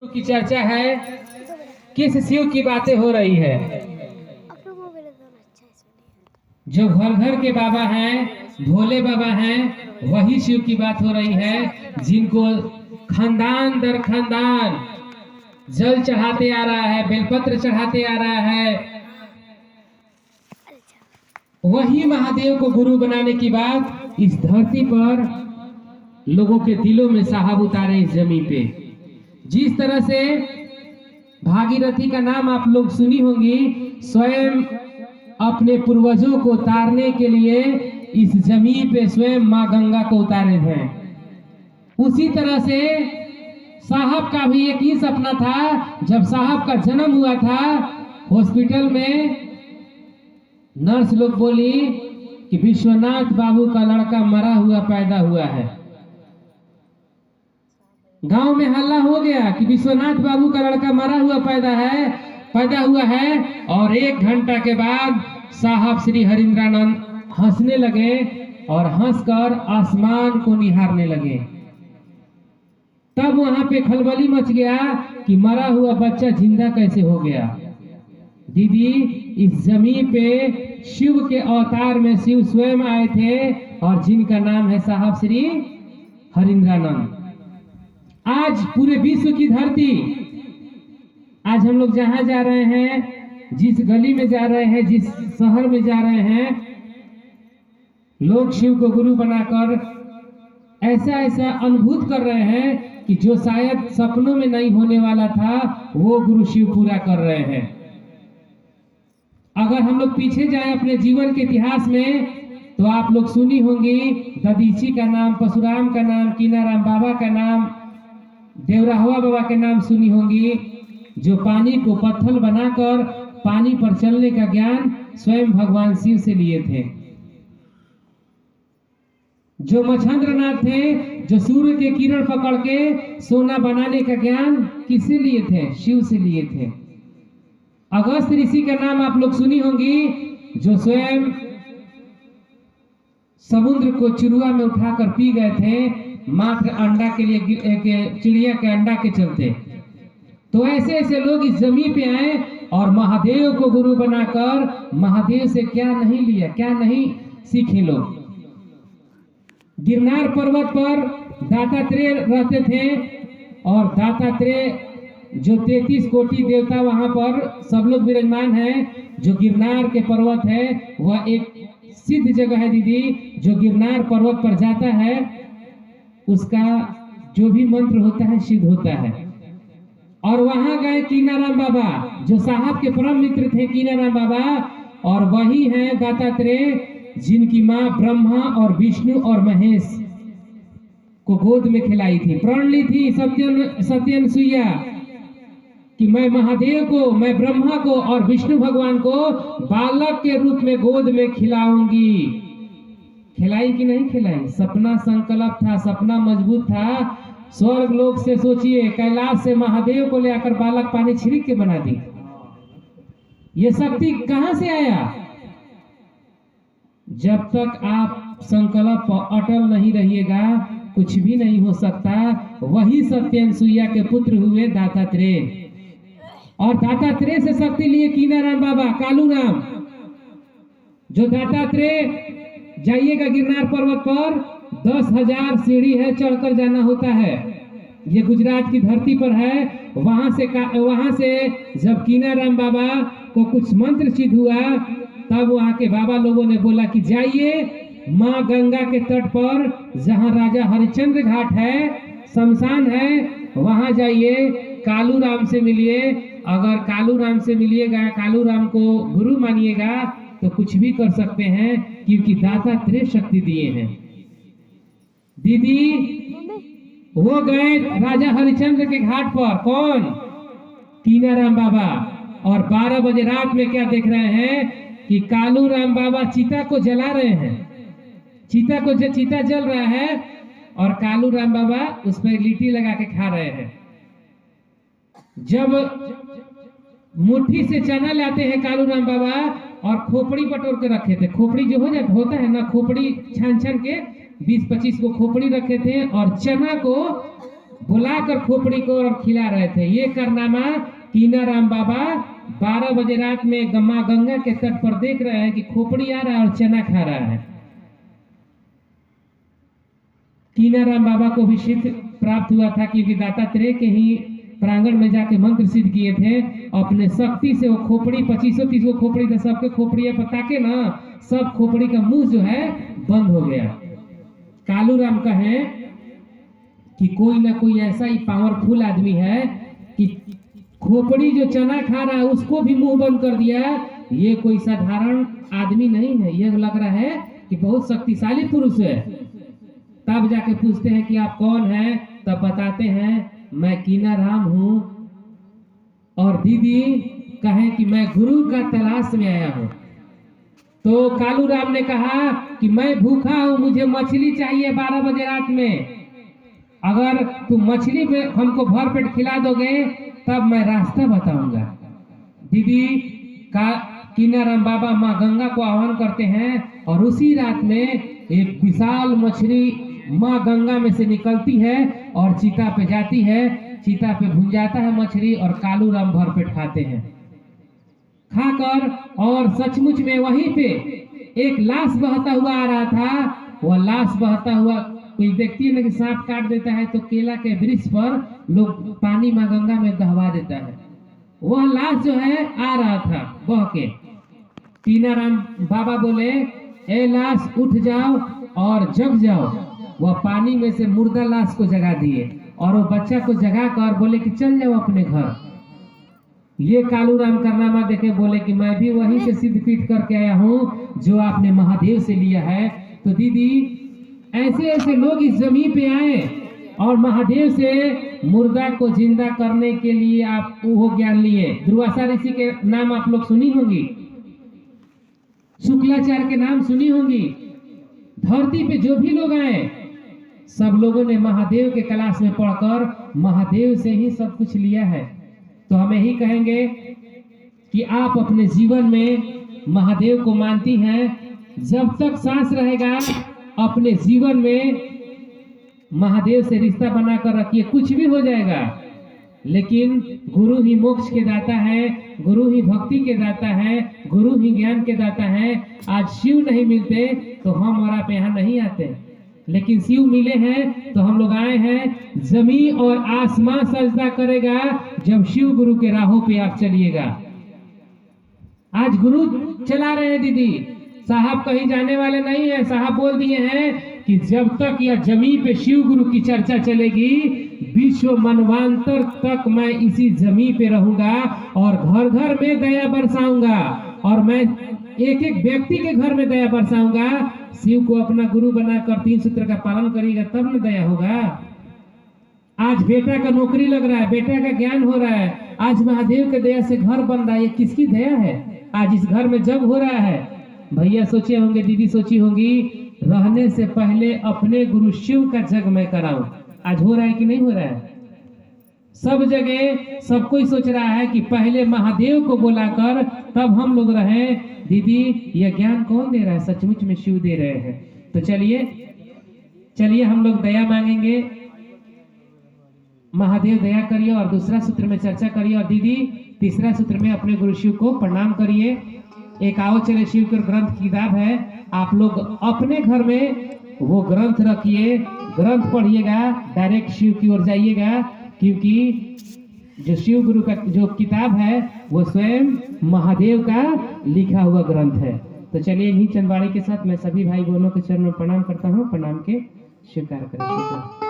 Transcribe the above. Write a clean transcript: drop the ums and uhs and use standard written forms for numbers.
की चर्चा है, किस शिव की बातें हो रही है। जो घर घर के बाबा हैं, भोले बाबा हैं, वही शिव की बात हो रही है, जिनको खानदान दर खानदान जल चढ़ाते आ रहा है, बेलपत्र चढ़ाते आ रहा है। वही महादेव को गुरु बनाने की बात इस धरती पर लोगों के दिलों में साहब उतारे इस जमीन पे। जिस तरह से भागीरथी का नाम आप लोग सुनी होंगी, स्वयं अपने पूर्वजों को उतारने के लिए इस जमीन पे स्वयं मां गंगा को उतारे थे। उसी तरह से साहब का भी एक ही सपना था। जब साहब का जन्म हुआ था, हॉस्पिटल में नर्स लोग बोली कि विश्वनाथ बाबू का लड़का मरा हुआ पैदा हुआ है। गांव में हल्ला हो गया कि विश्वनाथ बाबू का लड़का मरा हुआ पैदा हुआ है। और 1 घंटा के बाद साहब श्री हरिंद्रानंद हंसने लगे और हंसकर आसमान को निहारने लगे। तब वहां पे खलबली मच गया कि मरा हुआ बच्चा जिंदा कैसे हो गया। दीदी, इस जमीन पे शिव के अवतार में शिव स्वयं आए थे और जिनका नाम है साहब श्री हरिंद्रानंद। आज पूरे विश्व की धरती, आज हम लोग जहां जा रहे हैं, जिस गली में जा रहे हैं, जिस शहर में जा रहे हैं, लोग शिव को गुरु बनाकर ऐसा ऐसा अनुभूत कर रहे हैं कि जो शायद सपनों में नहीं होने वाला था, वो गुरु शिव पूरा कर रहे हैं। अगर हम लोग पीछे जाएं अपने जीवन के इतिहास में, तो आप लोग सुनी होंगी ददीची का नाम, परशुराम का नाम, कीनाराम बाबा का नाम, देवराहवा बाबा के नाम सुनी होंगी, जो पानी को पत्थर बनाकर पानी पर चलने का ज्ञान स्वयं भगवान शिव से लिए थे। जो मच्छंद्रनाथ थे, जो सूर्य के किरण पकड़ के सोना बनाने का ज्ञान किससे लिए थे? शिव से लिए थे। अगस्त ऋषि का नाम आप लोग सुनी होंगी, जो स्वयं समुद्र को चिड़ुआ में उठाकर पी गए थे, मात्र अंडा के लिए, चिड़िया के अंडा के चलते। तो ऐसे ऐसे लोग इस जमीन पे आए और महादेव को गुरु बनाकर महादेव से क्या नहीं लिया, क्या नहीं सीखे लोग। गिरनार पर्वत पर दत्तात्रेय रहते थे और दत्तात्रेय जो 33 कोटि देवता वहां पर सब लोग विराजमान हैं। जो गिरनार के पर्वत है, वह एक सिद्ध जगह है दीदी। जो गिरनार पर्वत पर जाता है, उसका जो भी मंत्र होता है सिद्ध होता है। और वहां गए कीनाराम बाबा, जो साहब के परम मित्र थे कीनाराम बाबा, और वही है दत्तात्रेय, जिनकी मां ब्रह्मा और विष्णु और महेश को गोद में खिलाई थी। प्रण ली थी सत्यनसुईया कि मैं महादेव को, मैं ब्रह्मा को और विष्णु भगवान को बालक के रूप में गोद में खिलाऊंगी। खिलाई कि नहीं खिलाई? सपना संकल्प था, सपना मजबूत था। स्वर्ग लोक से सोचिए, कैलाश से महादेव को ले आकर बालक पानी छिड़क के बना दी। ये शक्ति कहां से आया? जब तक आप संकल्प पर अटल नहीं रहिएगा, कुछ भी नहीं हो सकता। वही सत्यनसुईया के पुत्र हुए दत्तात्रेय, और दत्तात्रेय से शक्ति लिए कीनाराम बाबा, कालू राम। जो दत्तात्रेय, जाइएगा गिरनार पर्वत पर, 10,000 सीढ़ी है, चढ़कर जाना होता है। ये गुजरात की धरती पर है। वहां से जब कीनाराम बाबा को कुछ मंत्र सिद्ध हुआ, तब वहां के बाबा लोगों ने बोला कि जाइए माँ गंगा के तट पर, जहां राजा हरिश्चंद्र घाट है, शमशान है, वहां जाइए, कालू राम से मिलिए। अगर कालू राम से मिलिएगा, कालू राम को गुरु मानिएगा, तो कुछ भी कर सकते हैं, क्योंकि दत्तात्रेय शक्ति दिए हैं। दीदी, वो गए राजा हरिश्चंद्र के घाट पर, कौन? कीनाराम बाबा। और 12 बजे रात में क्या देख रहे हैं कि कालू राम बाबा चीता को जला रहे हैं। चीता जल रहा है और कालू राम बाबा उस पर लिट्टी लगा के खा रहे हैं। जब मुट्ठी से चना लाते हैं कालू राम बाबा, और खोपड़ी बटोर के रखे थे। खोपड़ी जो होता है ना, खोपड़ी छान के 20-25 को खोपड़ी रखे थे, और चना को बुलाकर खोपड़ी को और खिला रहे थे। ये कारनामा कीनाराम बाबा 12 बजे रात में माँ गंगा के तट पर देख रहे हैं कि खोपड़ी आ रहा है और चना खा रहा है। कीनाराम बाबा को भी सिद्ध प्राप्त हुआ था क्योंकि दत्तात्रेय के ही प्रांगण में जाके मंत्र सिद्ध किए थे। अपने शक्ति से वो खोपड़ी 25-30 खोपड़ी था, सबके खोपड़ी पर ताके ना, सब खोपड़ी का मुंह जो है बंद हो गया। कालूराम कहे कि कोई ना कोई ऐसा ही पावरफुल आदमी है कि खोपड़ी जो चना खा रहा है उसको भी मुंह बंद कर दिया। ये कोई साधारण आदमी नहीं है, ये लग रहा है कि बहुत शक्तिशाली पुरुष है। तब जाके पूछते हैं कि आप कौन हैं, तब बताते हैं मैं कीनाराम हूं। और दीदी कहे कि मैं गुरु का तलाश में आया हूं। तो कालूराम ने कहा कि मैं भूखा हूं, मुझे मछली चाहिए 12 बजे रात में। अगर तुम मछली में हमको भर पेट खिला दोगे तब मैं रास्ता बताऊंगा। दीदी का कीनाराम बाबा माँ गंगा को आह्वान करते हैं और उसी रात में एक विशाल मछली माँ गंगा में से निकलती है और चिता पे जाती है। चिता पे भुन जाता है मछली और कालूराम भर पेट खाते हैं। खाकर और सचमुच में वहीं पे एक लाश बहता हुआ आ रहा था। वह लाश बहता हुआ, कोई देखती है ना कि सांप काट देता है तो केला के वृक्ष पर लोग पानी माँ गंगा में दहवा देता है, वह लाश जो है आ रहा था बह के। कीनाराम बाबा बोले, ए लाश उठ जाओ और जग जाओ। वह पानी में से मुर्दा लाश को जगा दिए और वो बच्चा को जगा कर बोले कि चल जाओ अपने घर। ये कालूराम कारनामा देखे बोले कि मैं भी वहीं से सिद्ध पीठ करके आया हूँ जो आपने महादेव से लिया है। तो दीदी ऐसे ऐसे लोग इस जमीन पे आए और महादेव से मुर्दा को जिंदा करने के लिए आप वो ज्ञान लिए। दुर्वासा ऋषि के नाम आप लोग सुनी होंगी, शुक्लाचार्य के नाम सुनी होंगी। धरती पे जो भी लोग आए सब लोगों ने महादेव के क्लास में पढ़कर महादेव से ही सब कुछ लिया है। तो हम यही कहेंगे कि आप अपने जीवन में महादेव को मानती हैं, जब तक सांस रहेगा अपने जीवन में महादेव से रिश्ता बनाकर रखिए। कुछ भी हो जाएगा लेकिन गुरु ही मोक्ष के दाता है, गुरु ही भक्ति के दाता है, गुरु ही ज्ञान के दाता है। आज शिव नहीं मिलते तो हम और आप यहाँ नहीं आते, लेकिन शिव मिले हैं तो हम लोग आए हैं। जमीन और आसमान सजदा करेगा जब शिव गुरु के राहों पे आप चलिएगा। आज गुरु चला रहे हैं दीदी, साहब कहीं जाने वाले नहीं है। साहब बोल दिए हैं कि जब तक यह जमीन पे शिव गुरु की चर्चा चलेगी, विश्व मनवांतर तक मैं इसी जमीन पे रहूंगा और घर घर में दया बरसाऊंगा और मैं एक एक व्यक्ति के घर में दया बरसाऊंगा। शिव को अपना गुरु बनाकर 3 सूत्र का पालन करिएगा तब न दया होगा। आज बेटा का नौकरी लग रहा है, बेटा का ज्ञान हो रहा है, आज महादेव के दया से घर बन रहा है, ये किसकी दया है? आज इस घर में जब हो रहा है, भैया सोचे होंगे, दीदी सोची होंगी, रहने से पहले अपने गुरु शिव का जग मैं कराऊं। आज हो रहा है कि नहीं हो रहा है? सब जगह सब कोई सोच रहा है कि पहले महादेव को बुलाकर तब हम लोग रहें। दीदी यह ज्ञान कौन दे रहा है? सचमुच में शिव दे रहे हैं। तो चलिए हम लोग दया मांगेंगे, महादेव दया करिए और दूसरा सूत्र में चर्चा करिए और दीदी तीसरा सूत्र में अपने गुरु शिव को प्रणाम करिए। एक आओ चले शिव के ग्रंथ की किताब है, आप लोग अपने घर में वो ग्रंथ रखिए, ग्रंथ पढ़िएगा, डायरेक्ट शिव की ओर जाइएगा, क्योंकि जो शिव गुरु का जो किताब है वो स्वयं महादेव का लिखा हुआ ग्रंथ है। तो चलिए इन्हीं चंद वाणी के साथ मैं सभी भाई बहनों के चरणों में प्रणाम करता हूँ। प्रणाम के स्वीकार करें।